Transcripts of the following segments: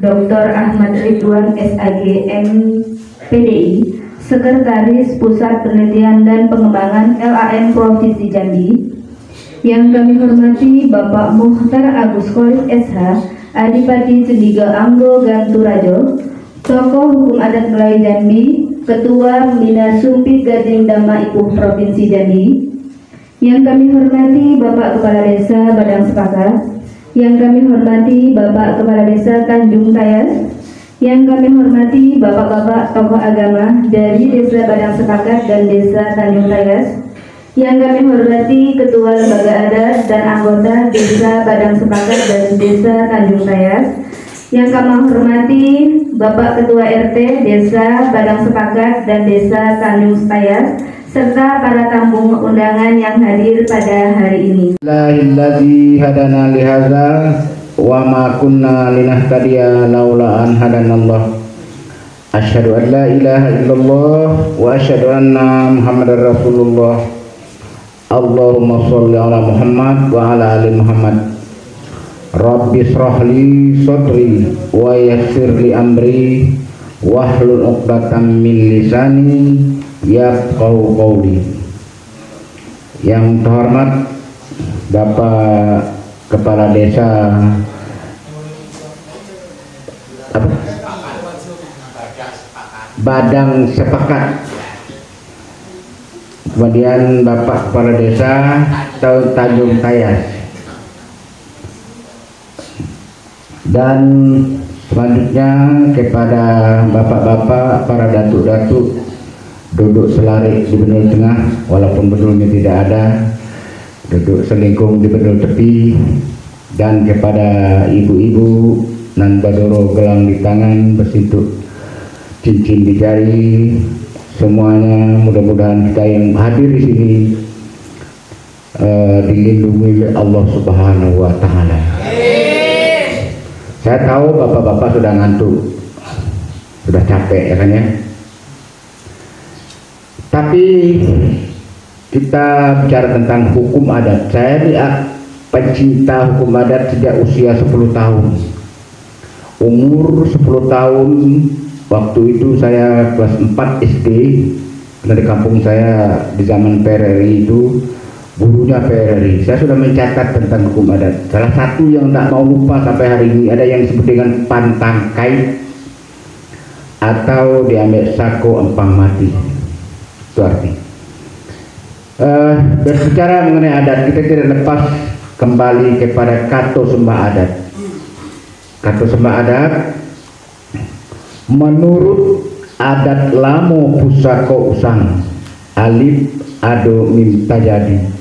Dr. Ahmad Ridwan SAG MPDI, Sekretaris Pusat Penelitian dan Pengembangan LAN Provinsi Jambi. Yang kami hormati Bapak Muhtar Agus Kholis SH, Adipati Cendiga Anggo Ganturajo, Tokoh Hukum Adat Melayu Jambi, Ketua Bina Sumpit Gading Dama Ipuh Provinsi Jambi. Yang kami hormati Bapak Kepala Desa Badang Sepakat, yang kami hormati Bapak Kepala Desa Tanjung Tayas, yang kami hormati Bapak-bapak tokoh agama dari Desa Badang Sepakat dan Desa Tanjung Tayas, yang kami hormati Ketua Lembaga Adat dan anggota Desa Badang Sepakat dan Desa Tanjung Tayas, yang kami hormati Bapak Ketua RT Desa Badang Sepakat dan Desa Tanjung Tayas, serta para tamu undangan yang hadir pada hari ini. Alhamdulilladzi hadana li hadza wa ma kunna linahtadiya laula an hadanallah. Asyhadu an la ilaha illallah wa asyhadu anna Muhammadar Rasulullah. Allahumma sholli ala Muhammad wa ala ali Muhammad. Rabbi shrah li sadri wa yassir li amri wahlul 'uqdatam min lisani yafqahu qawli. Yang terhormat Bapak Kepala Desa Badang Sepakat, kemudian Bapak Kepala Desa Tanjung Tayas, dan selanjutnya kepada bapak-bapak para datuk-datuk duduk selari di benul tengah walaupun benulnya tidak ada, duduk selingkung di benul tepi, dan kepada ibu-ibu nan badoro gelang di tangan, bersintuk cincin di jari, semuanya mudah-mudahan kita yang hadir di sini dilindungi oleh Allah Subhanahu wa Ta'ala. Saya tahu bapak-bapak sudah ngantuk, sudah capek ya kan ya. Tapi kita bicara tentang hukum adat. Saya pencinta hukum adat sejak usia 10 tahun. Umur 10 tahun, waktu itu saya kelas 4 SD. Karena di kampung saya di zaman PRRI itu gurunya PRRI. Saya sudah mencatat tentang hukum adat. Salah satu yang tak mau lupa sampai hari ini ada yang disebut dengan pantang kait atau diambil sako empang mati. Itu arti. Berbicara mengenai adat, kita tidak lepas kembali kepada kato sembah adat. Kato sembah adat menurut adat lamo pusako usang alif ado mim tajadi.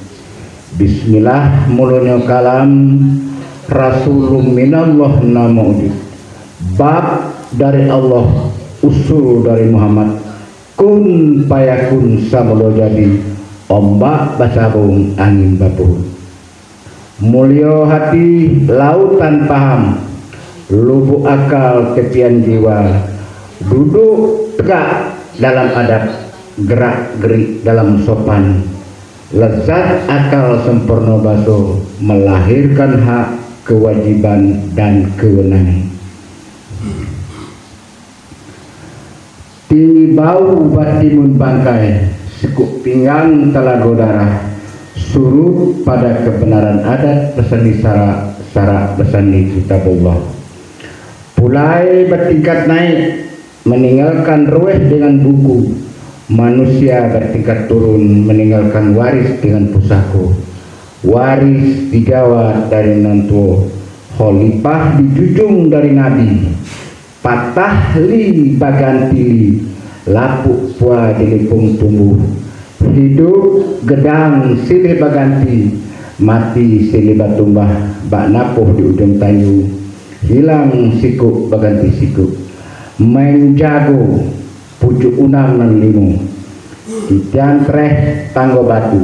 Bismillah mulanya kalam rasulun minallah namudi. Bab dari Allah, usul dari Muhammad, kun payakun samulo jadi, ombak basabung angin bapuh. Mulyo hati lautan paham, lubuk akal kepian jiwa, duduk tegak dalam adab, gerak gerik dalam sopan, lezat akal sempurna baso, melahirkan hak, kewajiban dan kewenangan. Tinggi bau batimun bangkai, sekuk pinggang telaga darah, surut pada kebenaran adat berseni syarak berseni kitabullah. Mulai bertingkat naik, meninggalkan ruweh dengan buku, manusia bertingkat turun, meninggalkan waris dengan pusako. Waris digawat dari nantuo, khalifah dijujung dari nabi, patah li baganti, lapuk pua dilipung tumbuh, hidup gedang silih baganti, mati silih batumbah, bak napuh di ujung tayu, hilang sikuk baganti sikuk, main jago pucuk unang nan limu, dijantreh tanggo batu,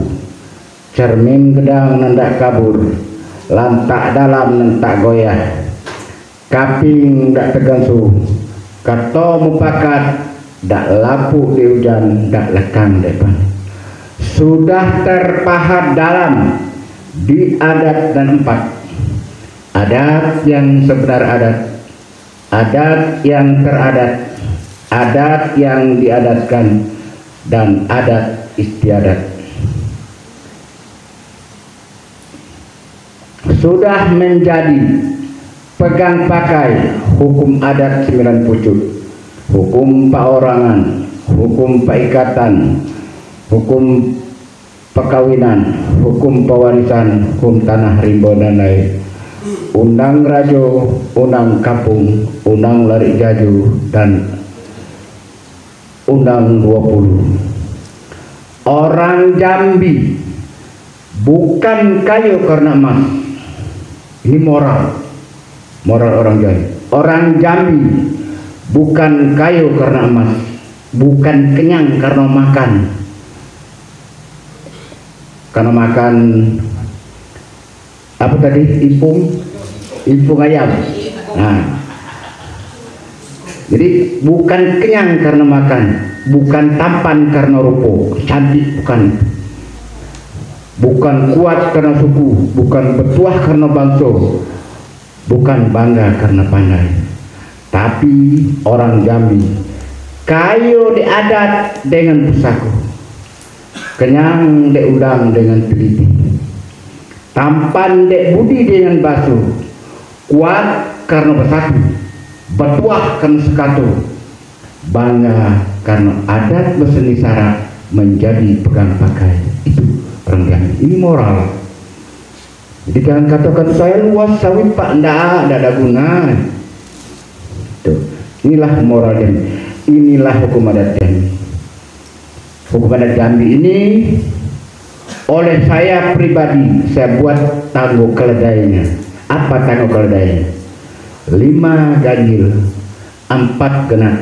cermin gedang nandak kabur, lantak dalam nantak goyah, kaping dak tegansu, kato mupakat dak lapuk di hujan, dak lekang depan. Sudah terpahat dalam di adat dan empat. Adat yang sebenar adat, adat yang teradat, adat yang diadatkan, dan adat istiadat. Sudah menjadi pegang pakai hukum adat 9 pucuk, hukum perorangan, hukum peikatan, hukum perkawinan, hukum pewarisan, hukum tanah rimba dan lain, undang rajo, undang kampung, undang lari jaju, dan undang 20. Orang Jambi bukan kayu karena emas. Ini moral orang Jambi. Orang Jambi bukan kayu karena emas, bukan kenyang karena makan. Karena makan apa tadi? Ipung ayam. Nah, jadi bukan kenyang karena makan, bukan tampan karena rupa, cantik bukan. Bukan kuat karena suku, bukan bertuah karena bangsa, bukan bangga karena pandai. Tapi orang Jambi kayu diadat dengan pusaka, kenyang diundang dengan teliti, tampan dek budi dengan basuh, kuat karena bersatu, bertuah karena sekatu, bangga karena adat berseni syarat menjadi pegang pakai. Itu orang Jambi. Ini moral. Jadi jangan katakan saya luas sawit pak, ndak ada guna. Tuh, inilah moral Jambi. Inilah hukum adat Jambi. Hukum adat Jambi ini oleh saya pribadi saya buat tangguh keledainya. Apa tangguh keledainya? 5 ganjil, 4 genap,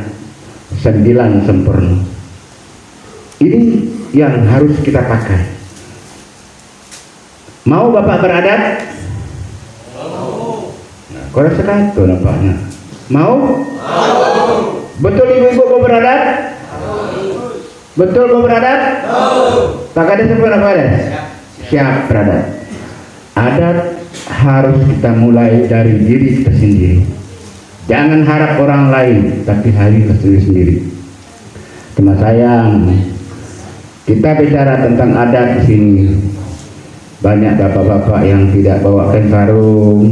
9 sempurna. Ini yang harus kita pakai. Mau Bapak beradat? Mau. Nah, korang sekatu nampaknya. Mau? Mau. Betul ibu-ibu mau beradat? Mau. Betul mau beradat? Mau. Tak ada siapa nak beradat? Siap beradat. Adat harus kita mulai dari diri kita sendiri. Jangan harap orang lain, tapi hari sendiri. Cuma sayang, kita bicara tentang adat di sini. Banyak bapak-bapak yang tidak bawa kain sarung,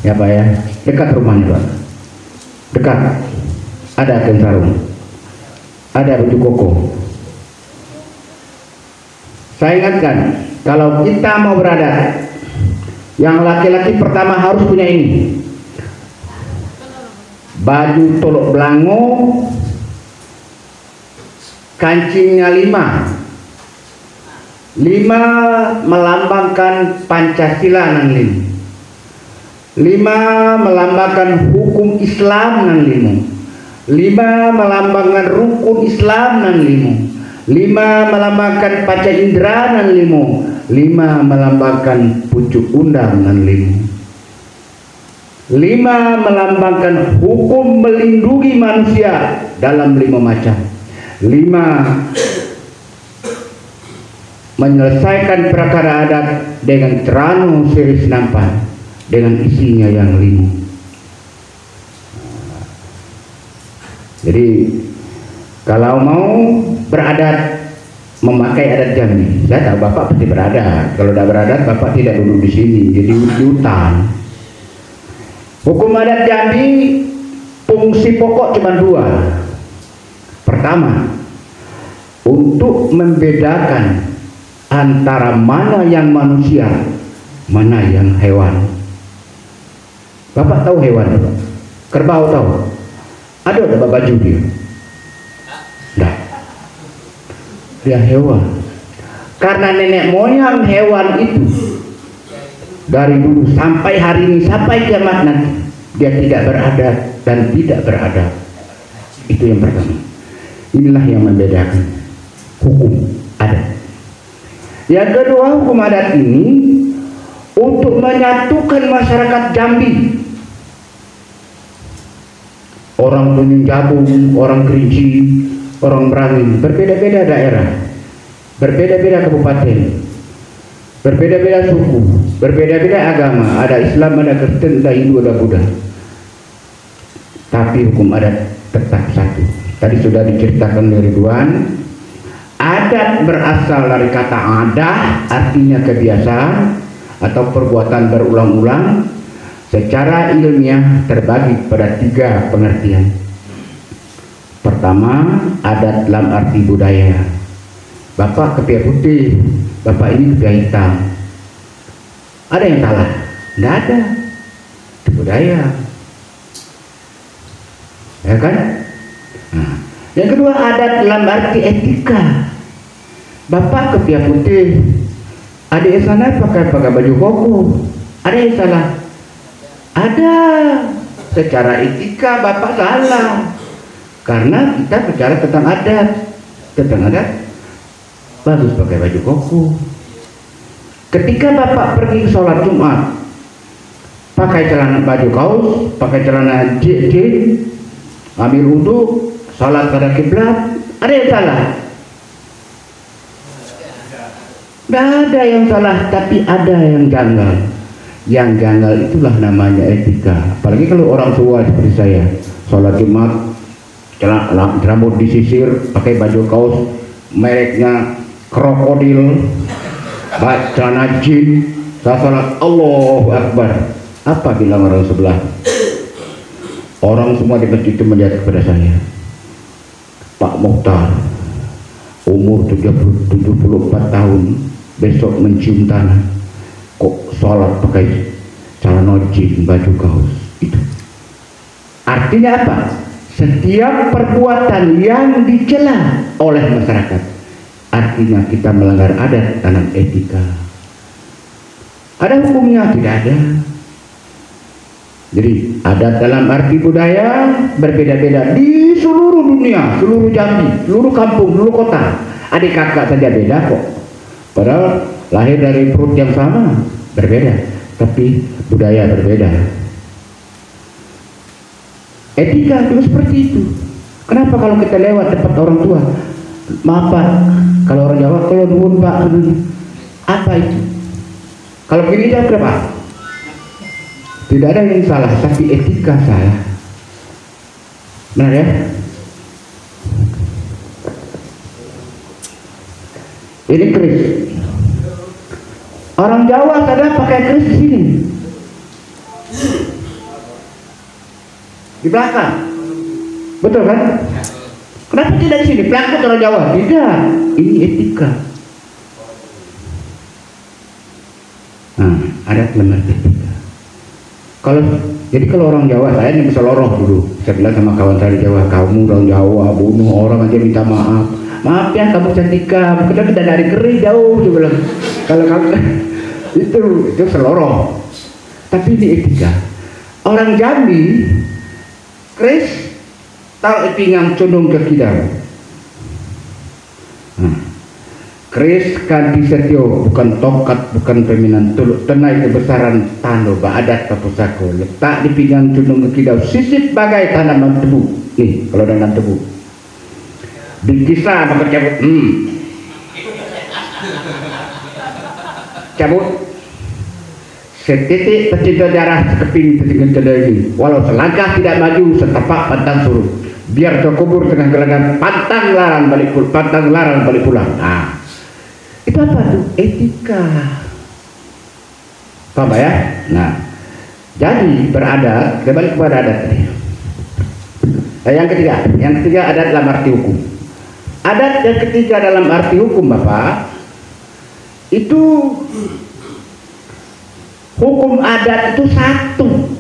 ya Pak ya, dekat rumahnya Pak, dekat, ada kain sarung, ada baju koko. Saya ingatkan, kalau kita mau beradat, yang laki-laki pertama harus punya ini, baju tolok belango, kancingnya 5 melambangkan Pancasila nan 5 melambangkan hukum Islam nan 5 melambangkan rukun Islam nan 5 melambangkan panca indera nan 5 melambangkan pucuk undang nan 5 melambangkan hukum melindungi manusia dalam 5 macam. 5 menyelesaikan perkara adat dengan teranu siri senampan dengan isinya yang 5. Jadi kalau mau beradat memakai adat Jambi, saya tahu Bapak pasti beradat. Kalau tidak beradat Bapak tidak duduk di sini, jadi di hutan. Hukum adat Jambi fungsi pokok cuma 2. Pertama, untuk membedakan antara mana yang manusia, mana yang hewan. Bapak tahu hewan Bapak? Kerbau tahu? Ada baju dia? Tidak. Dia hewan. Karena nenek moyang hewan itu dari dulu sampai hari ini, sampai kiamat nanti, dia tidak beradat dan tidak beradab. Itu yang pertama. Inilah yang membedakan hukum adat. Yang kedua, hukum adat ini untuk menyatukan masyarakat Jambi. Orang Gunung Jabung, orang Kerinci, orang Merangin, berbeda-beda daerah, berbeda-beda kabupaten, berbeda-beda suku, berbeda-beda agama. Ada Islam, ada Kristen, ada Hindu, ada Buddha. tapi hukum adat tetap satu. Tadi sudah diceritakan dari Ridwan. Adat berasal dari kata adah, artinya kebiasaan atau perbuatan berulang-ulang. Secara ilmiah terbagi pada 3 pengertian. Pertama, adat dalam arti budaya. Bapak kepia putih, bapak ini kepia hitam. Ada yang salah? Tidak ada. Itu budaya, ya kan? Nah, yang kedua, adat dalam arti etika. Bapak kepia putih, adik sana pakai baju koko. Ada yang salah? Ada. Secara etika bapak salah, karena kita bicara tentang adat. Tentang adat bagus pakai baju koko. Ketika bapak pergi sholat Jumat pakai celana baju kaos, pakai celana jeans, ambil wudhu, sholat pada kiblat, ada yang salah? Tidak ada yang salah, tapi ada yang janggal. Yang janggal itulah namanya etika. Apalagi kalau orang tua seperti saya, sholat Jumat, rambut disisir, pakai baju kaos mereknya krokodil, celana jeans, saya sholat Allahu Akbar. Apa bilang orang sebelah? Orang semua di masjid itu melihat kepada saya, Pak Mukhtar, umur 74 tahun, besok mencium tanah, kok sholat pakai celana jeans, baju kaos. Itu artinya apa? Setiap perbuatan yang dicela oleh masyarakat, artinya kita melanggar adat dalam etika. Ada hukumnya? Tidak ada. Jadi adat dalam arti budaya berbeda-beda di seluruh dunia, seluruh Jambi, seluruh kampung, seluruh kota. Adik kakak saja beda kok. Padahal lahir dari perut yang sama, berbeda, tapi budaya berbeda. Etika juga seperti itu. Kenapa kalau kita lewat tempat orang tua, maaf Pak, kalau orang Jawa, kalau nuwun Pak, apa itu? Kalau begini jawab berapa? Tidak ada yang salah, tapi etika salah. Benar ya? Ini keris. Orang Jawa kadang pakai keris di sini, di belakang. Betul kan? Kenapa tidak di sini? Pelakut orang Jawa. Tidak. Ini etika. Nah, adat lemah etika. Jadi kalau orang Jawa, saya ini bisa loroh dulu. Saya bilang sama kawan saya di Jawa, kamu orang Jawa bunuh orang aja minta maaf. Maaf ya, kamu cantika. Bukan kita dari keri jauh. Dia bilang. Kalau kamu itu seloroh. Tapi ini etika. Orang Jambi, keris taruh di pinggang, condong ke kidal. Keris kanti setio, bukan tokat, bukan peminan tuluk, tenai kebesaran tano, ba'adat kapusako, letak di pinggang, condong ke kidal, sisip bagai tanaman tebu. Nih, kalau tanam tebu dikisah maka cabut, cabut setitik pecinta darah sekeping ketinggian ini, walau selangkah tidak maju, setapak pantang suruh, biar terkubur tengah gelangan, pantang larang balik pulang. Nah, itu apa tuh? Etika. Paham ya? Nah, jadi beradat, kita balik kepada adat tadi. Nah, yang ketiga adat dalam arti hukum. Adat yang ketiga dalam arti hukum, Bapak, itu hukum adat itu satu.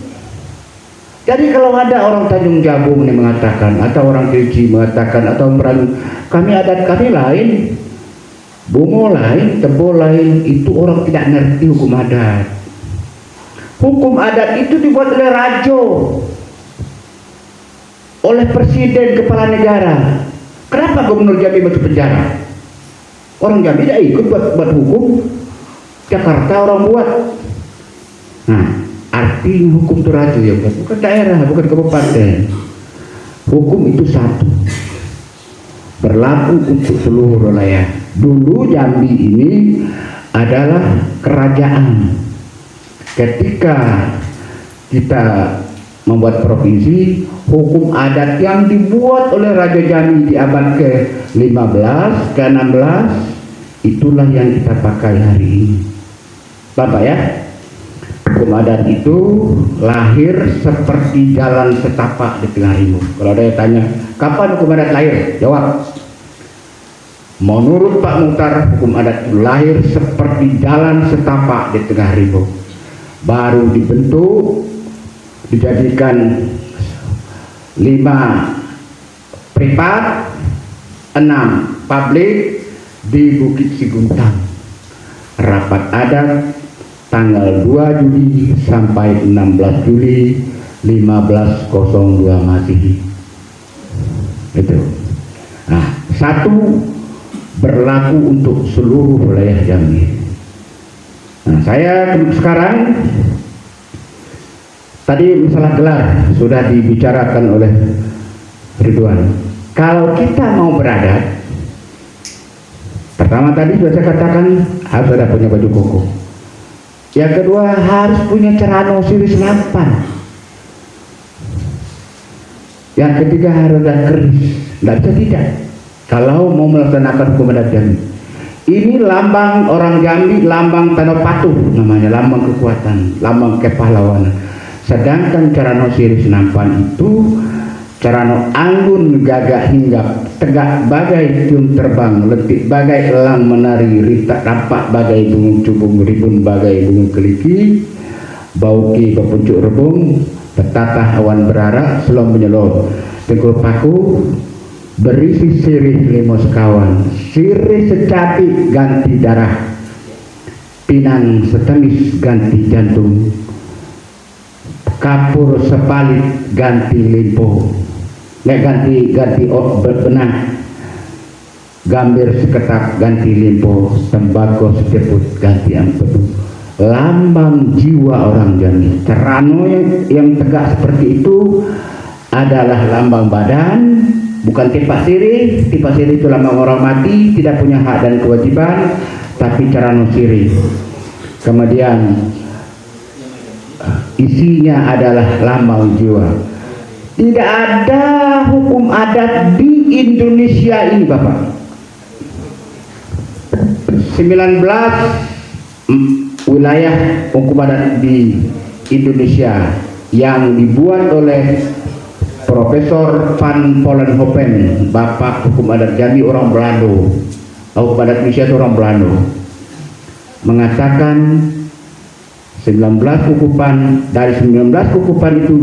Jadi kalau ada orang Tanjung Jabung ini mengatakan, atau orang Kerinci mengatakan, atau orang kami adat kami lain, Bungo lain, Tebo lain, itu orang tidak ngerti hukum adat. Hukum adat itu dibuat oleh rajo, oleh presiden kepala negara. Kenapa gubernur Jambi masuk penjara? Orang Jambi tidak ikut buat hukum. Jakarta orang buat. Nah, arti hukum itu rajo ya, bukan daerah, bukan kabupaten. Hukum itu satu, berlaku untuk seluruh wilayah. Dulu Jambi ini adalah kerajaan. Ketika kita membuat provinsi, hukum adat yang dibuat oleh Raja Jambi di abad ke-15, ke-16, itulah yang kita pakai hari ini. Bapak ya, hukum adat itu lahir seperti jalan setapak di tengah rimba. Kalau ada yang tanya, kapan hukum adat lahir? Jawab. Menurut Pak Muhtar, hukum adat itu lahir seperti jalan setapak di tengah rimba. Baru dibentuk, dijadikan 5 privat, 6 publik di Bukit Siguntang. Rapat adat tanggal 2 Juli sampai 16 Juli 1502 Masehi. Itu. Nah, satu berlaku untuk seluruh wilayah Jambi. Nah, saya sekarang tadi masalah gelar sudah dibicarakan oleh Ridwan. Kalau kita mau beradat, pertama tadi sudah saya katakan harus ada punya baju koko. Yang kedua harus punya cerano siri senapan. Yang ketiga harus ada keris. Tidak bisa tidak. Kalau mau melaksanakan hukum adat Jambi, ini lambang orang Jambi, lambang Tanda Patuh namanya, lambang kekuatan, lambang kepahlawanan. Sedangkan carano siri senapan itu carano anggun gagak hinggap, tegak bagai tiung terbang, letik bagai elang menari, ritak rapak bagai bungung cubung, ribun bagai bungung keliki, bauki pepuncuk rebung, petatah awan berarak, selom menyelom, tegul paku, berisi sirih limo sekawan, sirih secapik ganti darah, pinang setengis ganti jantung, kapur sepalit ganti limpo, ganti benang, gambir seketak ganti limpo, tembakau seceput ganti ampedu. Lambang jiwa orang Jambi. Cerano yang tegak seperti itu adalah lambang badan, bukan tipak sirih. Tipak sirih itu lambang orang mati, tidak punya hak dan kewajiban, tapi cerano sirih. Kemudian isinya adalah lambang jiwa. Tidak ada hukum adat di Indonesia ini, Bapak. 19 wilayah hukum adat di Indonesia yang dibuat oleh Profesor Van Vollenhoven, Bapak hukum adat Jambi orang Belanda, hukum adat Indonesia itu orang Belanda, mengatakan 19 kukupan, dari 19 kukupan itu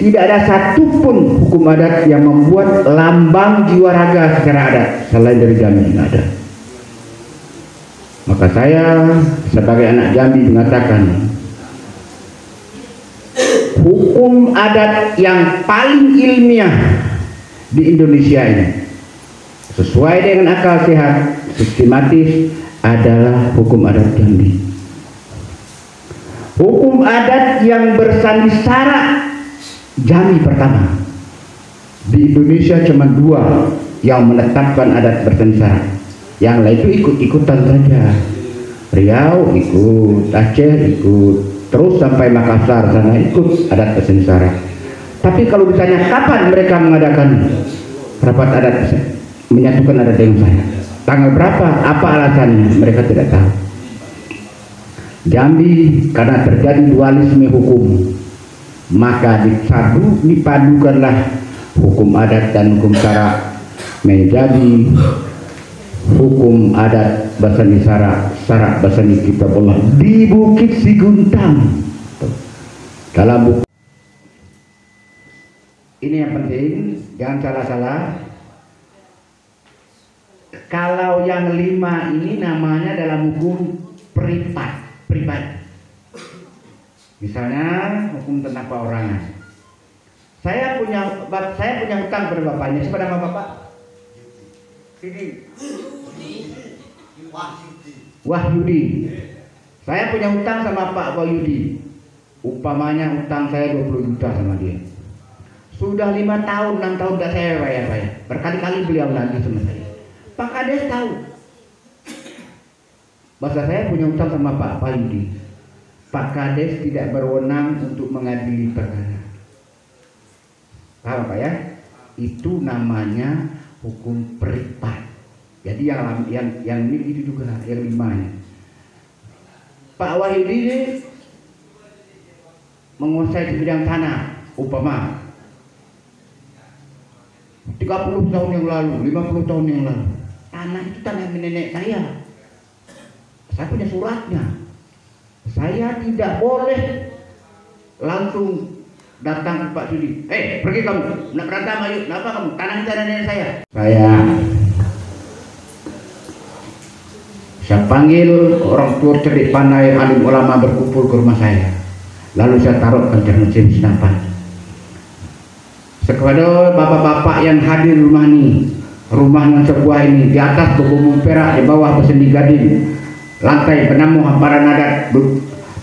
tidak ada satupun hukum adat yang membuat lambang jiwa raga secara adat selain dari Jambi, tidak ada. Maka saya sebagai anak Jambi mengatakan hukum adat yang paling ilmiah di Indonesia ini sesuai dengan akal sehat, sistematis adalah hukum adat Jambi. Hukum adat yang bersandi syarat Jambi pertama. Di Indonesia cuma 2 yang menetapkan adat bersandi syarat. Yang lain itu ikut-ikutan saja. Riau ikut, Aceh ikut, terus sampai Makassar sana ikut adat bersandi syarat. Tapi kalau ditanya kapan mereka mengadakan rapat adat menyatukan adat dengan saya, tanggal berapa, apa alasannya, mereka tidak tahu. Jambi karena terjadi dualisme hukum, maka dipadukanlah hukum adat dan hukum syarat menjadi hukum adat bersandi syarat bersandi kitabullah di Bukit Siguntang. Dalam buku ini yang penting, jangan salah-salah. Kalau yang 5 ini namanya dalam hukum pribadi. Misalnya hukum tentang perorangan. Saya punya hutang pada bapaknya. Siapa nama bapak? Ini Wahyudi. Saya punya hutang sama Pak Wahyudi. Umpamanya hutang saya 20 juta sama dia. Sudah 5 tahun, 6 tahun tidak saya bayar. Berkali-kali beliau lagi sama saya. Pak Kades tahu. Bahasa saya punya hutang sama Pak Wahyudi. Pak Kades tidak berwenang untuk mengadili perkara. Paham Pak ya? Itu namanya hukum privat. Jadi yang ini itu juga yang limanya. Pak Wahyudi ini menguasai di bidang tanah, umpama 30 tahun yang lalu, 50 tahun yang lalu, tanah itu tanah nenek saya. Saya punya suratnya. Saya tidak boleh langsung datang ke Pak Sudi. Pergi kamu, nak berantem ayo, kenapa kamu? Tanah itu tanah nenek saya. Saya panggil orang tua cerdik pandai alim ulama berkumpul ke rumah saya. Lalu saya taruh kencan mesin senapan. Kepada bapak-bapak yang hadir rumah ini, rumah yang sebuah ini, di atas berbumbu perak, di bawah bersendi gading, lantai penamu hamparan adat,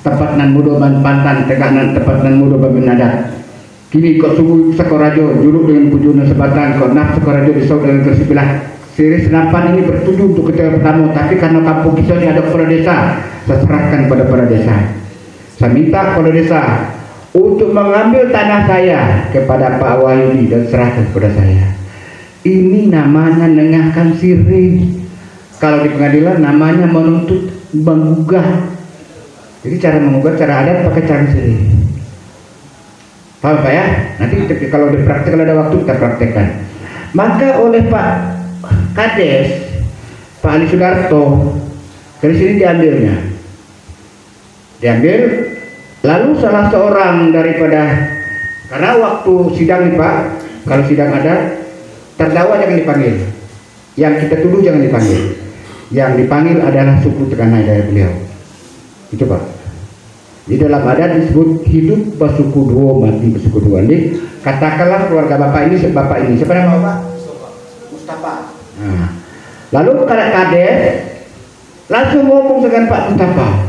tempat nan mudo ban pantan, tegak nan tempat nan mudo babin adat. Kini kok sungguh Sekorajo, juruk dengan kunjungan sebatan, kok naf Sekorajo disau dengan kersipilah. Siri senapan ini bertuju untuk kita pertama, tapi karena kampung kita ini ada kepala desa, saya serahkan kepada kepala desa. Saya minta kepala desa untuk mengambil tanah saya kepada Pak Wahyudi dan serahkan kepada saya. Ini namanya nengahkan siri. Kalau di pengadilan namanya menuntut menggugah. Jadi cara menggugah, cara adat pakai cara siri. Paham Pak ya? Nanti kalau dipraktik, kalau ada waktu kita praktekkan. Maka oleh Pak Kades, Pak Ali Sudarto, dari sini diambil. Lalu salah seorang daripada, karena waktu sidang nih Pak, kalau sidang ada, terdakwa jangan dipanggil, yang kita tuduh jangan dipanggil, yang dipanggil adalah suku Teganai dari beliau. Itu Pak. Di dalam adat disebut hidup bersuku dua, mati bersuku dua. Nih, katakanlah keluarga bapak ini, siapa nama Bapak? Mustafa. Nah, lalu Pak Kades langsung ngomong dengan Pak Mustafa.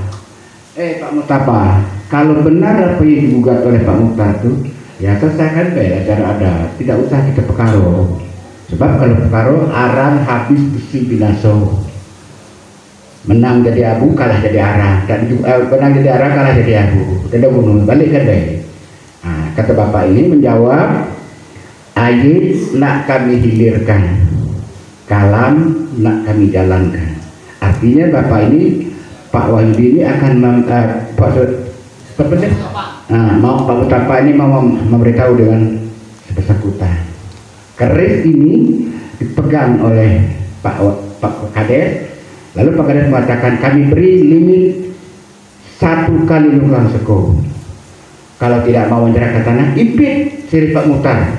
Pak Mustafa, kalau benar apa yang digugat oleh Pak Mukhtar itu, ya selesaikan baik cara ada, tidak usah kita perkara. Sebab kalau perkara arang habis besi binaso. Menang jadi abu, kalah jadi arang, dan menang jadi arang, kalah jadi abu. Dan gunung balik kan baik. Nah, kata bapak ini menjawab, ayat nak kami hilirkan, kalam nak kami jalankan. Artinya bapak ini, Pak Wahyudi ini akan Pak Mustafa ini mau memberitahu dengan bersangkutan. Keris ini dipegang oleh Pak Kades. Lalu Pak Kades mengatakan kami beri limit 1 kali lunglang seko. Kalau tidak mau menyerahkan tanah, impit siri Pak Mukhtar.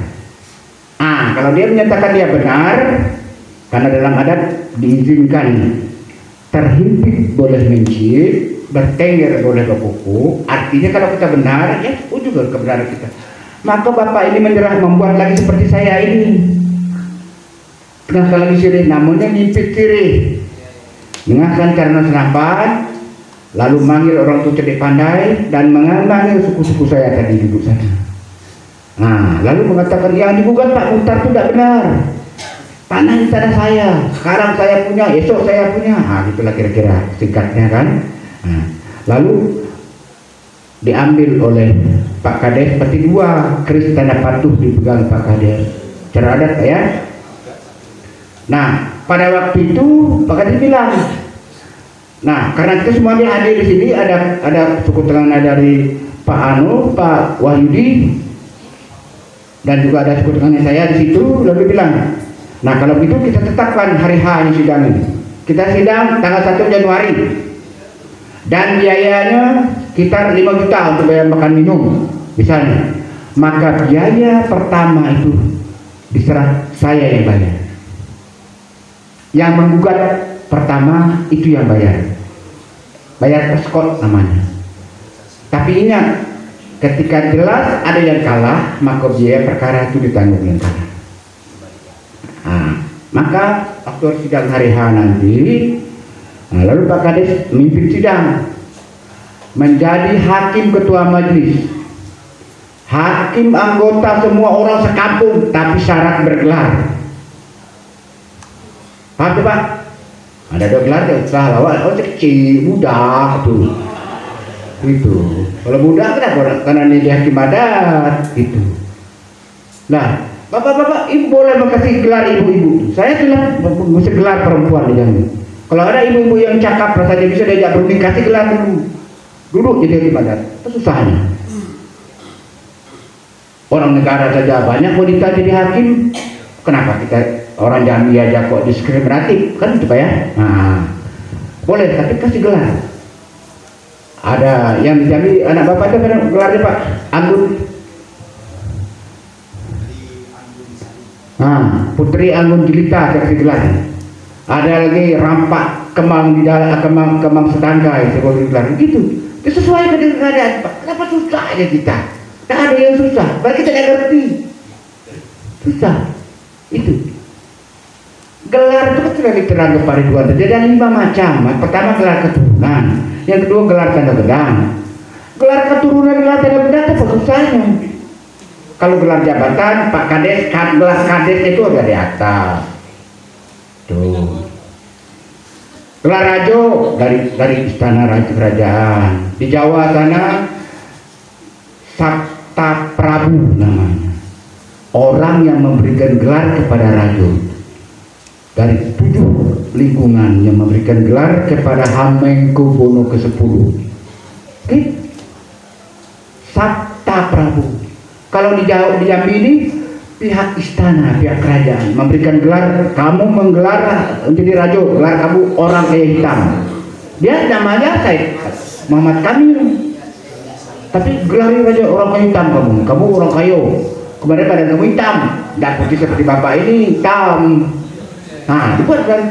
Kalau dia menyatakan dia benar, karena dalam adat diizinkan terhimpit boleh mencit, bertengger boleh berkuku. Artinya kalau kita benar, ya juga kebenaran kita. Maka bapak ini menyerah, membuat lagi seperti saya ini. Pengahkan lagi sirih, namanya nyimpit sirih. Mengahkan karena senapan, lalu manggil orang tua cerdik pandai dan memanggil suku-suku saya tadi duduk sana. Lalu mengatakan yang digugat Pak Mukhtar itu tidak benar. Tanah di tanah saya, sekarang saya punya, esok saya punya. Gitulah kira-kira singkatnya kan. Lalu diambil oleh Pak Kades seperti 2 keris tanda patuh dipegang Pak Kades. Cara adat ya. Pada waktu itu Pak Kades bilang, karena kita semuanya hadir di sini, ada suku Teganai dari Pak Wahyudi dan juga ada suku Teganai saya di situ. Lalu bilang, kalau begitu kita tetapkan hari H ini sidang ini. Kita sidang tanggal 1 Januari dan biayanya sekitar 5 juta untuk bayar makan minum misalnya. Maka biaya pertama itu diserah saya yang bayar. Yang menggugat pertama itu yang bayar perskot namanya. Tapi ingat, ketika jelas ada yang kalah, maka biaya perkara itu ditanggung yang kalah. Maka waktu sidang hari H nanti, lalu Pak Kades memimpin sidang, menjadi hakim ketua majelis, hakim anggota semua orang sekampung, tapi syarat bergelar. Paham tuh Pak? Ada gelar ya usaha lawan, kecil, budak tuh. Itu. Kalau budak kenapa? Karena ini dia hakim adat gitu. Nah, bapak-bapak, ibu boleh kasih gelar ibu-ibu. Saya bilang mesti gelar perempuan di Jambi. Kalau ada ibu-ibu yang cakap rasanya bisa diajak berunding, kasih gelar dulu. Duduk jadi hakim adat. Itu susahnya. Orang negara saja banyak wanita jadi hakim. Kenapa kita orang Jambi aja kok diskriminatif? Kan itu Pak ya? Nah, boleh, tapi kasih gelar. Ada yang di Jambi, anak bapak itu gelarnya Pak Anggun. Nah, Putri Anggun Jelita kasih gelar. Ada lagi Rampak Kemang di dalam Kemang Setangga itu gelar gitu. Itu sesuai dengan keadaan Pak. Kenapa susah aja kita? Tak ada yang susah. Berarti kita tidak ngerti. Susah. Itu. Gelar itu kan sudah diterang kepada dua. Jadi ada 5 macam. Pertama gelar keturunan. Yang kedua gelar tanda gedang. Gelar keturunan, gelar tanda gedang itu apa susahnya? Kalau gelar jabatan, Pak Kades, gelar Kades itu ada di atas. Tuh. Gelar Rajo dari istana kerajaan. Di Jawa sana Sabta Prabu namanya. Orang yang memberikan gelar kepada Rajo. Dari 7 lingkungan yang memberikan gelar kepada Hamengkubuwono ke-10. Sabta Prabu. Kalau di Jambi ini pihak istana, pihak kerajaan memberikan gelar, kamu menggelar menjadi raja, gelar kamu orang kaya hitam. Dia namanya saya Muhammad Kamil, tapi gelar raja orang kaya hitam kamu orang kayo. Kemarin pada kamu hitam, tidak putih seperti bapak ini hitam. Nah, dibuat gelar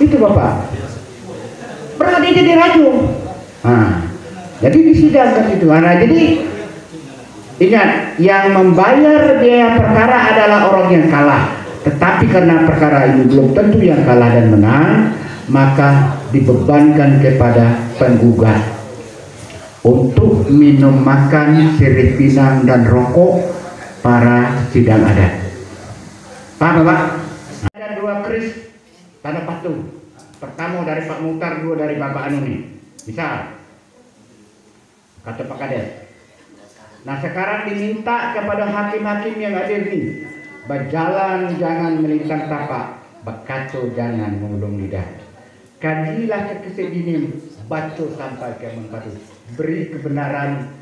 itu bapak. Pernah dia jadi raja. Nah, jadi disidangkan itu. Nah, jadi ingat, yang membayar biaya perkara adalah orang yang kalah. Tetapi karena perkara ini belum tentu yang kalah dan menang, maka dibebankan kepada penggugat untuk minum makan sirih pinang dan rokok para sidang adat. Paham Bapak? Ada 2 keris tanda patung. Pertama dari Pak Muhtar, 2 dari Bapak Anu nih. Bisa? Kata Pak Kades. Nah sekarang diminta kepada hakim-hakim yang hadir nih, berjalan jangan melintang tapak, berkata jangan mengulung lidah. Kajilah kesedinin, baca sampai ke mengpadu. Beri kebenaran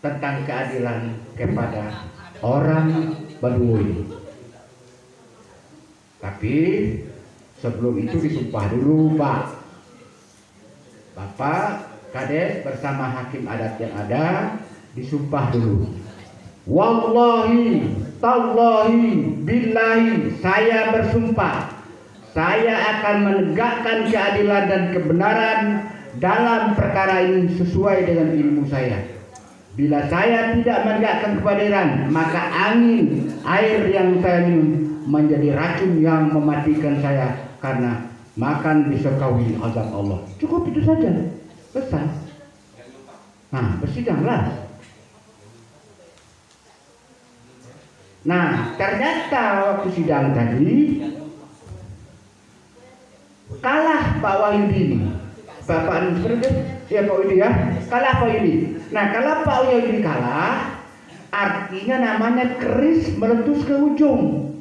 tentang keadilan kepada orang Baduy. Tapi sebelum itu disumpah dulu Pak. Bapak Kades bersama hakim adat yang ada disumpah dulu. Wallahi, tallahi, billahi, saya bersumpah saya akan menegakkan keadilan dan kebenaran dalam perkara ini sesuai dengan ilmu saya. Bila saya tidak menegakkan keadilan, maka angin, air yang saya minum menjadi racun yang mematikan saya karena makan disertai azab Allah. Cukup itu saja. Selesai. Nah, bersidanglah. Nah, ternyata waktu sidang tadi kalah Pak Wahyudi ini. Bapak Anu ya Pak Wahyudi ya, kalah Pak Wahyudi. Nah, kalau Pak Wahyudi kalah, artinya namanya keris meletus ke ujung.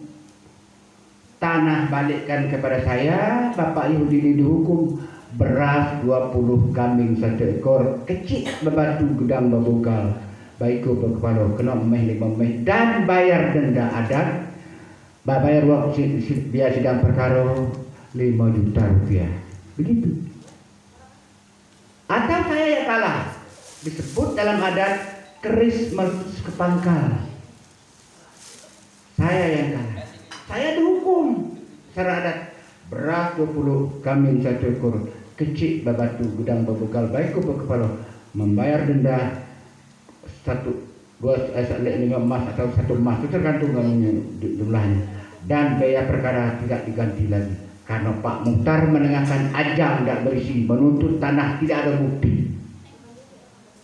Tanah balikkan kepada saya, Bapak Yahudi ini dihukum beras 20 kambing 1 ekor, kecil bebatu gedang babukal, baiko berkepala kena memeh 5 meh dan bayar denda adat. Bayar waktu biaya sidang perkara 5 juta rupiah. Begitu. Atau saya yang kalah, disebut dalam adat keris meletus ke pangkal. Saya yang kalah. Saya dihukum secara adat beras 20 kambing 1 ekor, kecil babatu gudang babukal baiko berkepala, membayar denda 1 emas atau 1 emas, itu tergantung jumlahnya, dan biaya perkara tidak diganti lagi karena Pak Muhtar menengahkan ajang tidak berisi, menuntut tanah tidak ada bukti.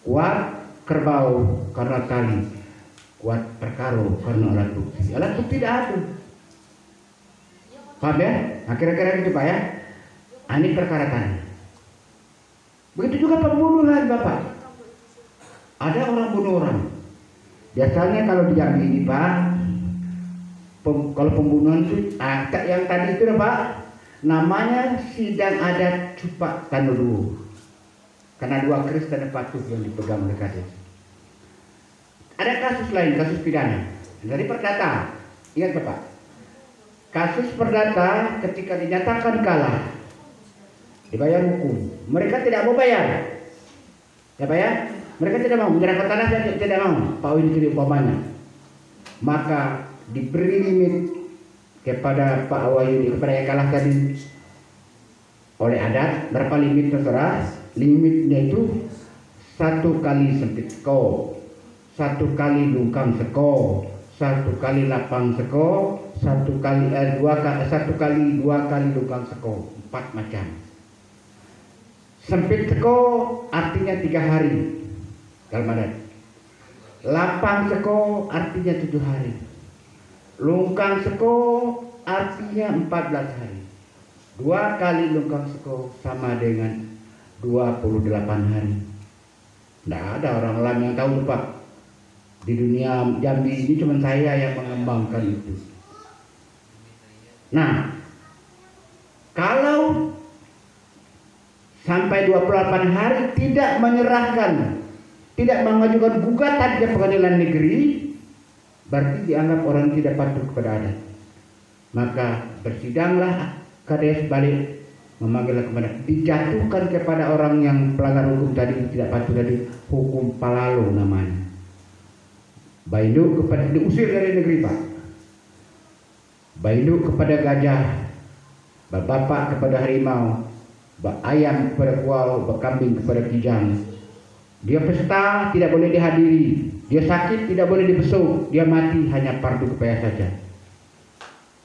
Kuat kerbau karena tali, kuat perkara karena alat bukti. Alat bukti tidak ada. Paham ya? Nah, kira-kira gitu Pak ya. Ini perkara tanah. Begitu juga pembunuhan Bapak. Ada orang bunuh orang. Biasanya kalau di Jambi ini Pak, kalau pembunuhan itu yang tadi itu Pak, namanya sidang adat Cupak Tanudu. Karena dua keris tanda patuh yang dipegang oleh kades. Ada kasus lain, kasus pidana dari perdata. Ingat Bapak, kasus perdata ketika dinyatakan kalah, dibayar hukum. Mereka tidak mau bayar, ya Pak ya. Mereka tidak mau menyerahkan tanah, tidak mau. Pak Win itu umpamanya. Maka diberi limit kepada Pak Wahyudi, kepada yang kalah tadi oleh adat. Berapa limit terserah. Limitnya itu 1 kali sempit seko, 1 kali lungkang seko, 1 kali lapang seko, 1 kali 1 kali 2 kali lungkang seko. 4 macam. Sempit seko artinya 3 hari dalam adat. Lapang seko artinya 7 hari. Lungkang seko artinya 14 hari. 2 kali lungkang seko sama dengan 28 hari. Tidak ada orang lain yang tahu Pak. Di dunia Jambi ini cuma saya yang mengembangkan itu. Nah, kalau sampai 28 hari tidak menyerahkan, tidak mengajukan gugatan ke pengadilan negeri, berarti dianggap orang tidak patuh kepada adat. Maka bersidanglah kades balik, memanggil kepada, dijatuhkan kepada orang yang pelanggar hukum tadi, tidak patuh tadi, hukum palalo namanya. Bainduk kepada, diusir dari negeri Pak. Bainduk kepada gajah, bapak kepada harimau, ayam kepada kuau, kambing kepada kijang. Dia pesta tidak boleh dihadiri, dia sakit tidak boleh dibesuk, dia mati hanya pardu kepaya saja.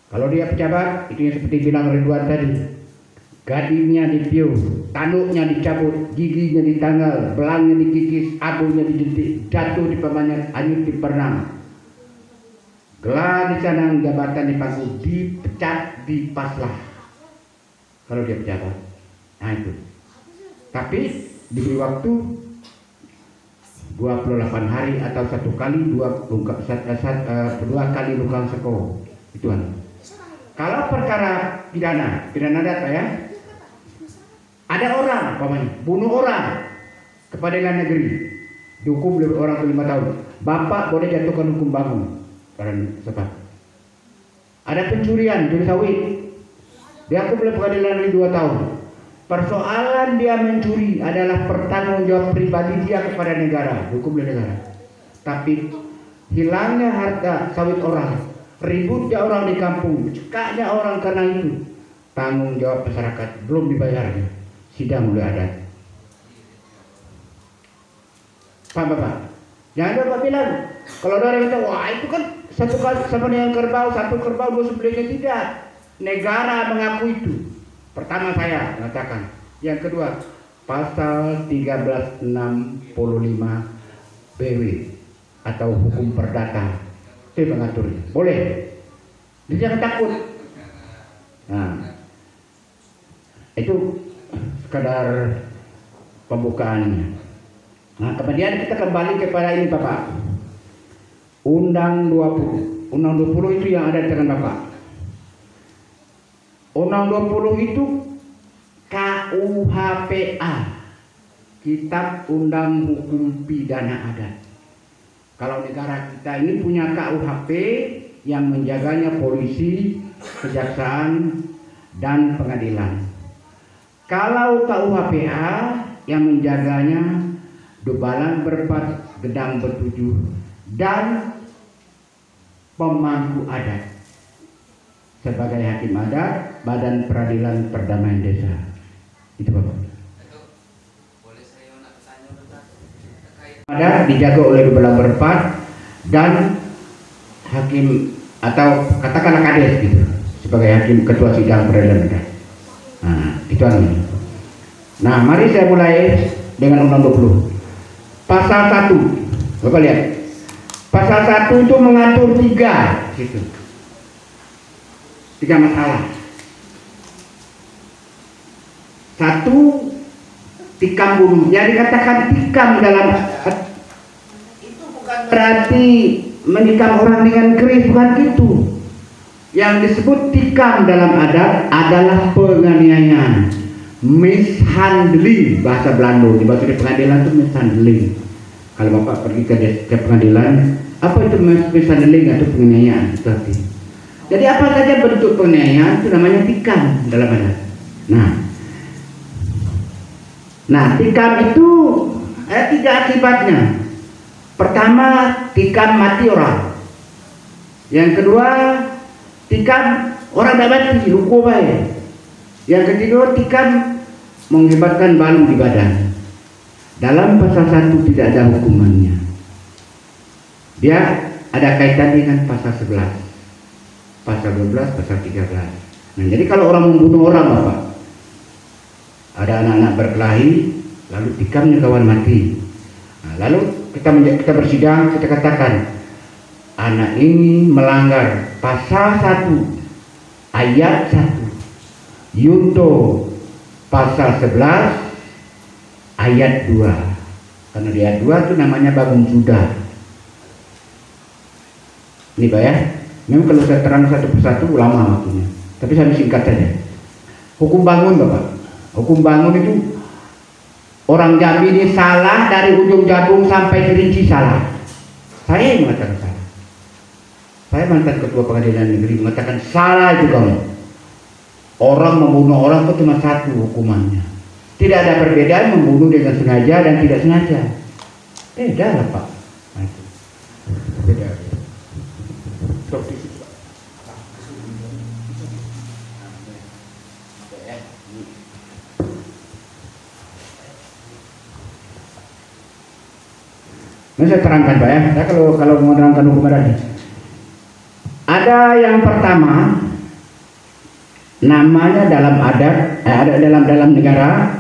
Kalau dia pejabat, itu yang seperti bilang Ridwan tadi, gadingnya dipiu, tanduknya dicabut, giginya ditanggal, belangnya dikikis, abunya dijentik, jatuh di pemanjat, anyut di pernang, gelar dicanang, jabatan dipangku, dipecat, dipaslah. Kalau dia pejabat, nah itu. Tapi diberi waktu 28 hari atau 1 kali 2 kali lungkang seko. Ituan. Kalau perkara pidana data ya, ada orang, bunuh orang ke pengadilan negeri, dihukum orang 5 tahun. Bapak boleh jatuhkan hukum bangun. Sebab ada pencurian, curi sawit, dia hukum oleh pengadilan negeri 2 tahun. Persoalan dia mencuri adalah pertanggungjawab pribadi dia kepada negara, hukum oleh negara. Tapi hilangnya harta sawit orang, ributnya orang di kampung, cekaknya orang karena itu, tanggung jawab masyarakat, belum dibayarnya, sidang oleh adat. Pak Bapak, jangan Bapak bilang kalau ada orang yang wah itu kan satu kali sama dengan kerbau, 1 kerbau 2 sebelahnya, tidak. Negara mengaku itu. Pertama saya mengatakan. Yang kedua, pasal 1365 BW atau hukum perdata itu mengaturnya. Boleh. Jadi jangan takut. Nah, itu sekadar pembukaannya. Nah, kemudian kita kembali kepada ini Bapak. Undang 20. Undang 20 itu yang ada di tangan Bapak. Undang 20 itu KUHPA, Kitab Undang Hukum Pidana Adat. Kalau negara kita ini punya KUHP yang menjaganya polisi, kejaksaan, dan pengadilan. Kalau KUHPA yang menjaganya Dubalan berempat, Gedang bertujuh, dan pemangku adat sebagai hakim adat, Badan Peradilan Perdamaian Desa. Itu Bapak. Boleh saya nak tanya terkait Adat dijaga oleh Dubalan berempat dan hakim atau katakanlah kades gitu sebagai hakim ketua sidang peradilan adat. Nah, itu anu. Nah, mari saya mulai dengan Undang 20. Pasal 1. Bapak lihat. Pasal 1 itu mengatur 3 gitu. 3 masalah. 1, tikam bunuh. Yang dikatakan tikam dalam itu bukan berarti menikam orang dengan keris, bukan gitu. Yang disebut tikam dalam adat adalah penganiayaan, mishandling bahasa Belanda. Di bahasa di pengadilan itu mishandling. Kalau Bapak pergi ke pengadilan, apa itu mishandling atau penganiayaan? Seperti. Jadi apa saja bentuk penganiayaan itu namanya tikam dalam adat. Nah, tikam itu ada 3 akibatnya. Pertama, tikam mati orang. Yang kedua, tikam orang tidak mati, luka baik. Yang ketiga, tikam mengakibatkan balu di badan. Dalam pasal 1 tidak ada hukumannya. Dia ada kaitan dengan pasal 11, pasal 12, pasal 13. Nah, jadi kalau orang membunuh orang, Bapak, ada anak-anak berkelahi, lalu tikamnya kawan mati. Nah, lalu kita bersidang, kita katakan anak ini melanggar pasal 1 ayat 1 Yunto pasal 11 ayat 2. Karena di ayat 2 itu namanya bangun sudah. Ini Pak ya, memang kalau saya terang satu persatu lama waktunya, tapi saya singkat saja. Hukum bangun Bapak, hukum bangun itu orang Jambi ini salah dari ujung Jabung sampai Kerinci salah. Saya yang mengatakan salah. Saya mantan ketua pengadilan negeri mengatakan salah itu kamu. Orang membunuh orang itu cuma satu hukumannya. Tidak ada perbedaan membunuh dengan sengaja dan tidak sengaja. Beda lah Pak. Nah, itu. Beda. Stop di situ Pak. Ini saya terangkan Pak ya. Saya kalau mau menerangkan hukum adat, ada yang pertama namanya dalam adat, ada dalam negara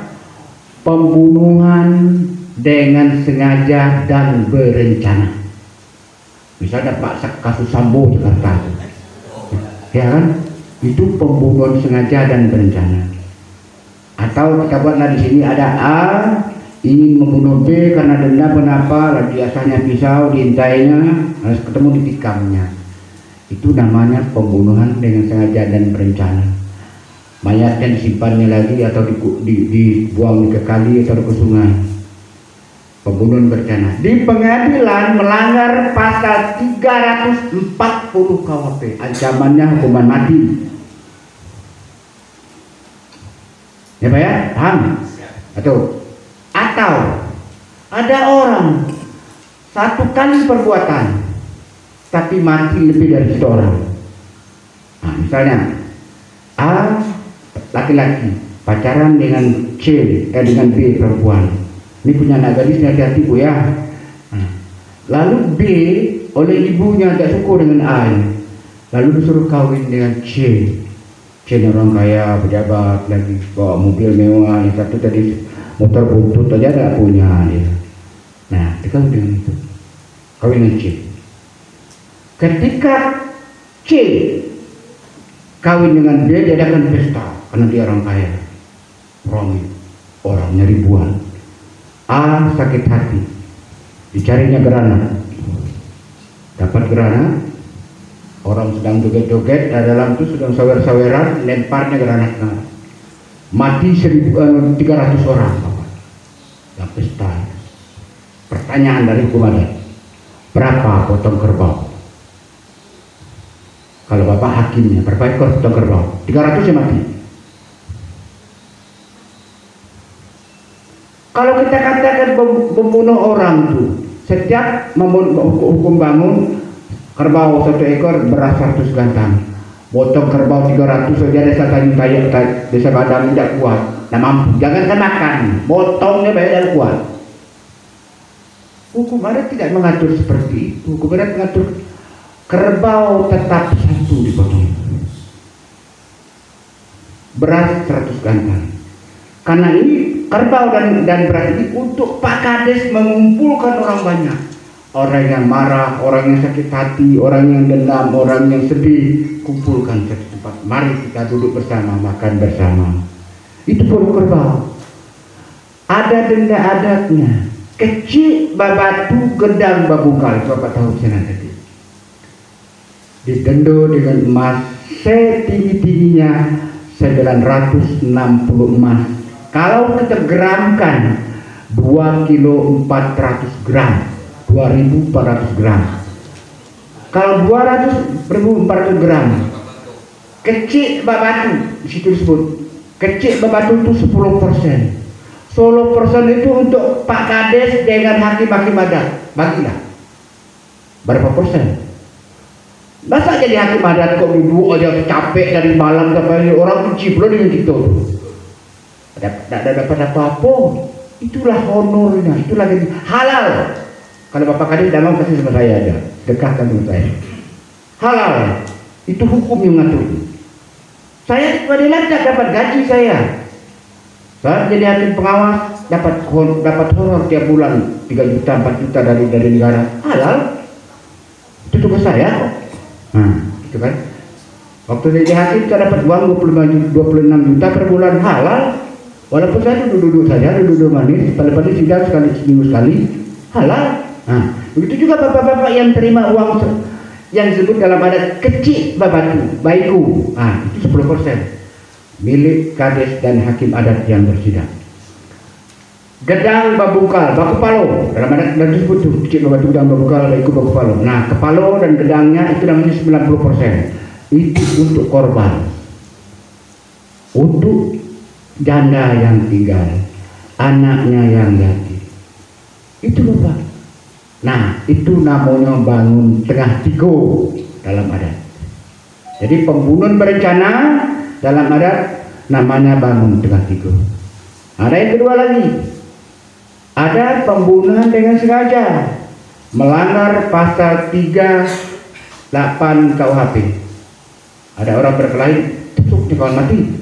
pembunuhan dengan sengaja dan berencana. Misalnya Pak kasus Sambo Jakarta, ya kan? Itu pembunuhan sengaja dan berencana. Atau kita buatlah di sini ada A ingin membunuh B karena dendam kenapa, lagi asalnya pisau diintainya, harus ketemu di tikamnya. Itu namanya pembunuhan dengan sengaja dan berencana. Mayatnya disimpannya lagi atau dibuang ke kali atau ke sungai. Pembunuhan berencana. Di pengadilan melanggar pasal 340 KUHP, ancamannya hukuman mati. Ya Pak ya, paham? Atau ada orang satu kali perbuatan tapi mati lebih dari 1 orang. Nah, misalnya A laki-laki pacaran dengan dengan B perempuan. Ini punya anak gadis, hati-hati Bu ya. Nah, lalu B oleh ibunya tidak suka dengan A ini. Lalu disuruh kawin dengan C. C orang kaya, pejabat lagi, bawa mobil mewah. Yang satu tadi motor butut aja tidak punya dia. Nah, dikawin dengan itu. Kawin dengan C. Ketika C kawin dengan B, dia akan pesta karena dia orang kaya, orangnya ribuan. A sakit hati, dicarinya granat, dapat granat, orang sedang joget-joget, dalam itu sedang sawer-saweran, lemparnya granat, mati 300 orang. Yang pesta. Pertanyaan dari hukum adat, berapa potong kerbau? Kalau Bapak hakimnya, berapa ekor potong kerbau? 300 ya mati. Kalau kita katakan membunuh orang tuh, setiap hukum bangun kerbau 1 ekor beras 100 gantang. Potong kerbau 300 saja desa Tanjung Tayak, desa Badang tidak kuat, tidak mampu. Jangan makan, potongnya banyak dan kuat. Hukum adat tidak mengatur seperti itu. Hukum adat mengatur kerbau tetap 1 dipotong, beras 100 gantang. Karena ini kerbau dan beras ini untuk Pak Kades mengumpulkan orang banyak. Orang yang marah, orang yang sakit hati, orang yang dendam, orang yang sedih, kumpulkan satu tempat. Mari kita duduk bersama, makan bersama. Itu pun kerbau. Ada denda adatnya. kecil babatu gedang babungkal, Bapak tahu sana tadi. Ditendo dengan emas setinggi-tingginya 960 emas. Kalau kita gramkan 2 kilo 400 gram, 2400 gram. Kalau 200.400 gram, kecil babatu di situ disebut. Kecil babatu itu 10%. 10% itu untuk Pak Kades dengan hakim-hakim adat. Bagilah. Berapa persen? Masa jadi hakim adat kok duduk aja capek dari malam sampai orang ciplok dengan kita. Tidak dapat apa-apa. Itulah honornya, itulah halal. Kalau Bapak Kades tidak mau kasih sama saya aja, dekatkan dengan saya. Halal. Itu hukum yang ngatur. Saya di pengadilan tidak dapat gaji saya. Saya jadi hakim pengawas dapat honor tiap bulan 3 juta 4 juta dari negara. Halal. Itu tugas saya kok. Nah, itu kan. Waktu jadi hakim saya dapat uang 26 juta per bulan, halal. Walaupun saya duduk saja, duduk manis, pada sidang seminggu sekali, halal. Nah, begitu juga bapak-bapak yang terima uang yang disebut dalam adat kecil babatu, baiku. Ah, itu 10% milik Kades dan hakim adat yang bersidang. Gedang babungkal, baku palo, dalam adat dan disebut tuh kecil babatu, gedang babungkal, baiku, baku palo. Nah, kepalo dan gedangnya itu namanya 90%. Itu untuk korban, untuk janda yang tinggal, anaknya yang yatim. Itu Bapak. Nah, itu namanya bangun tengah tigo dalam adat. Jadi pembunuhan berencana dalam adat namanya bangun tengah tigo. Ada yang kedua lagi. Ada pembunuhan dengan sengaja, melanggar pasal 38 KUHP. Ada orang berkelahi, tusuk kawan mati.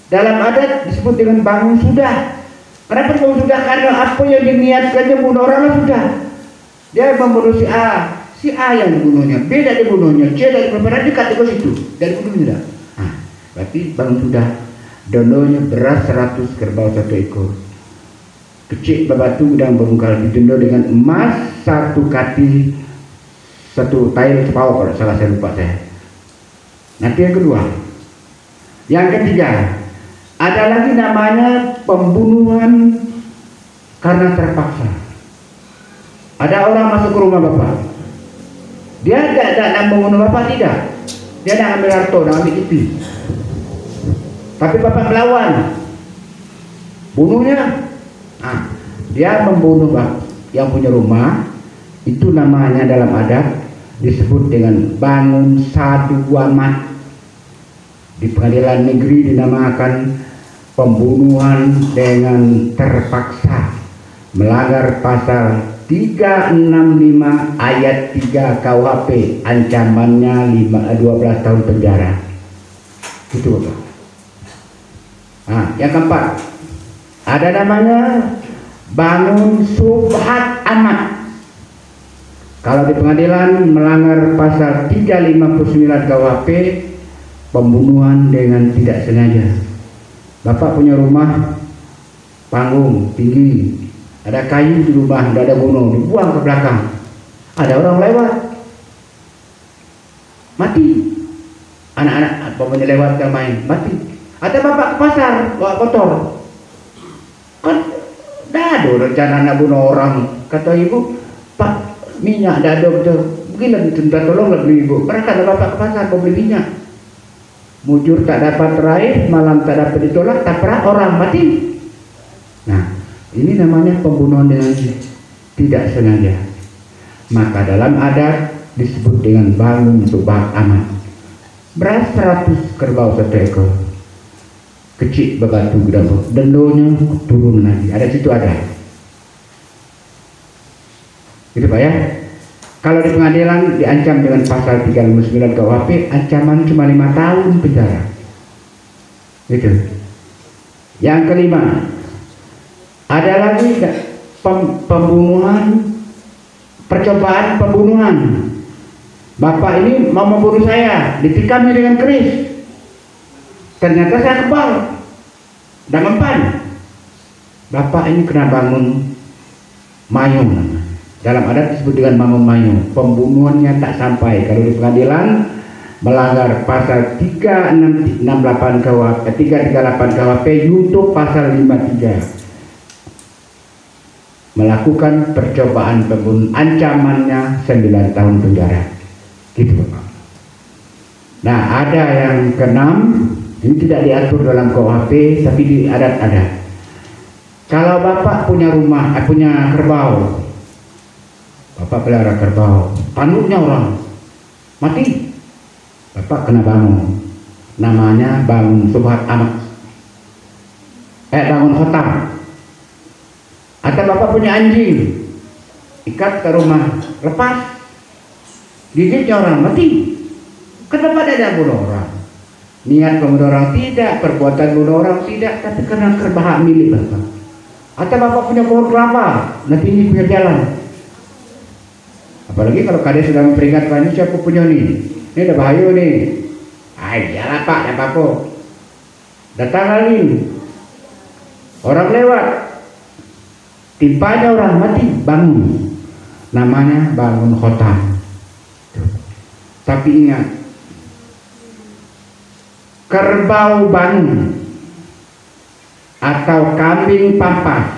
Dalam adat disebut dengan bangun sudah. Kenapa bangun sudah? Karena apa yang diniatkannya bunuh orang sudah. Dia membunuh si A yang dibunuhnya, B dari dibunuhnya, C dari berapa dekat ke situ, dari bunuhnya. Nah, berarti bangun sudah. Dondonya beras 100 kerbau 1 ekor. Kecil babatu dan babungkal didenda dengan emas 1 kati 1 tail sepau kalau salah saya lupa saya. Nanti yang kedua. Yang ketiga, ada lagi namanya pembunuhan karena terpaksa. Ada orang masuk ke rumah Bapak. Dia tidak membunuh Bapak, tidak. Dia nak ambil harta, nak ambil TV. Tapi Bapak melawan. Bunuhnya. Nah, dia membunuh Bapak yang punya rumah. Itu namanya dalam adat disebut dengan bangun sadu amat. Di pengadilan negeri dinamakan pembunuhan dengan terpaksa, melanggar pasal 365 ayat 3 KUHP, ancamannya 12 tahun penjara. Itu Bapak. Nah, yang keempat, ada namanya bangun subhat amat. Kalau di pengadilan melanggar pasal 359 KUHP, pembunuhan dengan tidak sengaja. Bapak punya rumah panggung tinggi, ada kayu di rumah, tidak ada gunung, dibuang ke belakang. Ada orang lewat, mati. Anak-anak pokoknya lewat yang main, mati. Ada bapak ke pasar bawa kotor, kan dah ada rencana nak bunuh orang. Kata ibu, Pak, minyak dah ada betul. Mungkin minta tolong beli ibu. Berangkat ada bapak ke pasar mau beli minyak. Mujur tak dapat raih, malam tak dapat ditolak, tak pernah orang mati. Nah, ini namanya pembunuhan dengan tidak sengaja. Maka dalam adat disebut dengan bangun subhat amat. Beras 100 kerbau 1 ekor. Kecil babatu gedang, dendonya turun lagi. Ada situ ada. Gitu Pak ya. Kalau di pengadilan diancam dengan pasal 359 KUHP, ancaman cuma 5 tahun penjara. Gitu. Yang kelima, ada lagi pembunuhan, percobaan pembunuhan. Bapak ini mau membunuh saya, ditikam dengan keris. Ternyata saya kebal dan mempan. Bapak ini kena bangun mayu. Dalam adat disebut dengan mamun mayu. Pembunuhannya tak sampai. Kalau di pengadilan melanggar pasal 338 KUHP untuk pasal 53. Melakukan percobaan pembunuhan, ancamannya 9 tahun penjara. Gitu Bapak. Nah, ada yang keenam, ini tidak diatur dalam KUHP, tapi di adat ada. Kalau Bapak punya rumah, punya kerbau, Bapak pelihara kerbau, tanduknya orang mati, Bapak kena bangun. Namanya bangun subhat amat. Bangun khotam. Atau Bapak punya anjing, ikat ke rumah, lepas, gigitnya orang mati. Kenapa ada bunuh orang? Niat membunuh orang tidak, perbuatan bunuh orang tidak, tapi karena kerbahak milik Bapak. Atau Bapak punya pohon kelapa, nanti ini pinggir jalan. Apalagi kalau kades sudah memperingatkan, ini siapa punya nih? Ini ada bahaya nih. Iyalah Pak, ya Pak kok. Datang lagi, orang lewat, timpanya orang mati, bangun. Namanya bangun khotam. Tapi ingat, kerbau bangun atau kambing pampas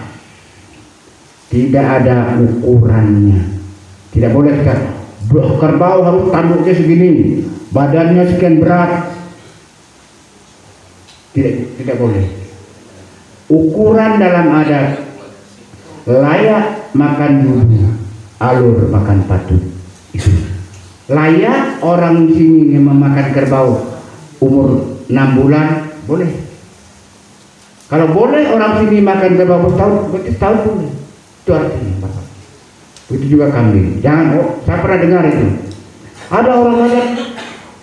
tidak ada ukurannya. Tidak boleh kita, kerbau harus tanduknya segini, badannya sekian berat. Tidak boleh. Ukuran dalam adat, layak makan bumbu, alur makan patut. Itu layak orang di sini yang memakan kerbau umur 6 bulan boleh. Kalau boleh orang sini makan kerbau setahun, berarti setahun boleh. Itu artinya Bapak. Itu juga kambing. Jangan, saya pernah dengar itu. Ada orang adat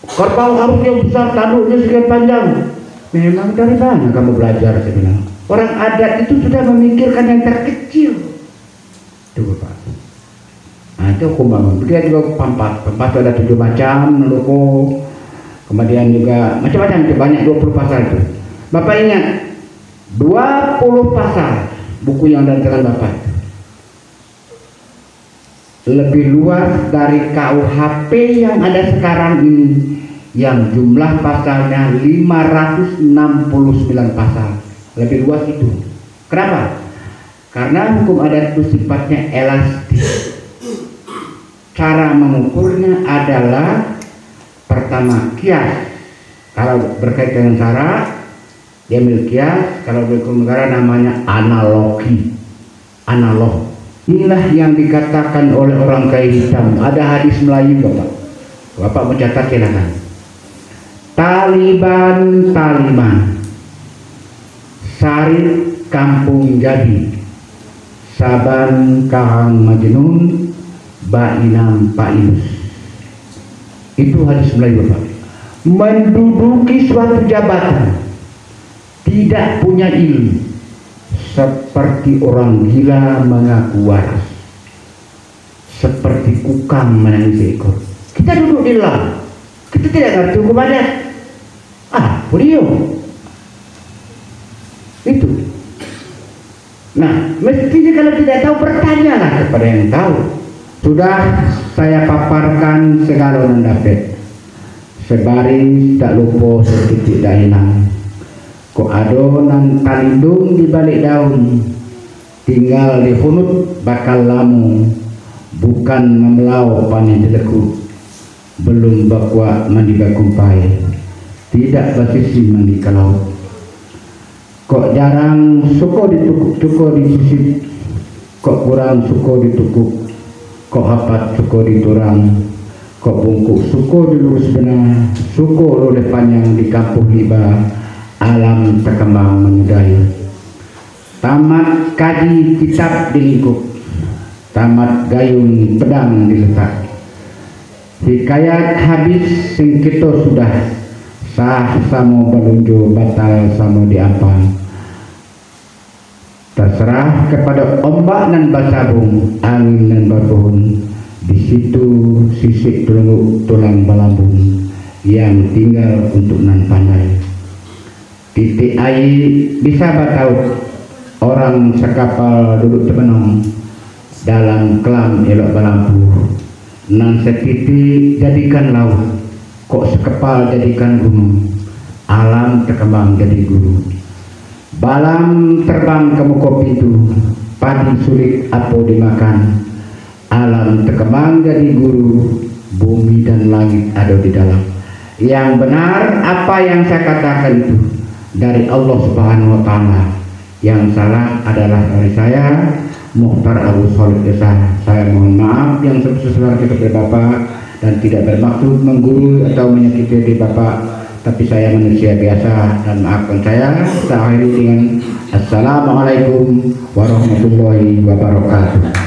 kerbau harusnya besar, tanduknya sekian panjang. Memang dari mana kamu belajar? Saya bilang. Orang adat itu sudah memikirkan yang terkecil. Itu Bapak. Nah itu hukum bangun. Dia juga pampas. Pampas ada 7 macam, loko. Kemudian juga macam-macam itu, banyak 20 pasal itu. Bapak ingat, 20 pasal buku yang ada di tangan Bapak lebih luas dari KUHP yang ada sekarang ini, yang jumlah pasalnya 569 pasal. Lebih luas itu. Kenapa? Karena hukum adat itu sifatnya elastis. Cara mengukurnya adalah pertama kias. Kalau berkaitan dengan syarat, dia ambil kias. Kalau berhukum negara namanya analogi. Analog. Inilah yang dikatakan oleh orang kain hitam. Ada hadis Melayu Bapak. Bapak mencatat silakan. Taliban Sarit kampung jadi, Saban kahang majnun, Bainam painus. Itu hadis Melayu Bapak. Menduduki suatu jabatan, tidak punya ilmu, seperti orang gila mengaku waras, seperti kukang menangis ekor. Kita duduk di dalam, kita tidak ngerti hukum adat. Beliau itu. Nah, mestinya kalau tidak tahu bertanyalah kepada yang tahu. Sudah saya paparkan segala dapat. Sebaris tak lupa setitik dah hilang. Kok adonan talindung di balik daun, tinggal di hunut bakal lamu, bukan memelau panen dilekut, belum bakwa mandi bakumpai, tidak basisi mandi ke laut. Kok jarang suko ditukuk disisip, kok kurang suko ditukuk, kok hapat suko diturang, kok bungkuk suko dilurus benar, suko oleh panjang di kampung liba, alam terkembang menyudahi. Tamat kaji kitab dilingkup, tamat gayung pedang diletak. Hikayat habis sing kita sudah, sah samo balunjo batal samo diampang. Terserah kepada ombak dan basabung, angin dan berpohon. Di situ sisik tulang balambung yang tinggal untuk nan pandai. Titik air bisa tahu orang sekapal duduk terbenam, dalam kelam elok balampur, nan setiti jadikan laut, kok sekepal jadikan gunung, alam terkembang jadi guru. Balam terbang ke muka pintu, padi sulit apa dimakan, alam terkembang jadi guru, bumi dan langit ada di dalam. Yang benar apa yang saya katakan itu dari Allah Subhanahu wa Ta'ala. Yang salah adalah dari saya, Mukhtar Abu Sholih Desa. Saya mohon maaf yang sebesar-besarnya kepada Bapak dan tidak bermaksud menggurui atau menyakiti hati Bapak, tapi saya manusia biasa dan maafkan saya. Saya akhiri dengan Assalamualaikum warahmatullahi wabarakatuh.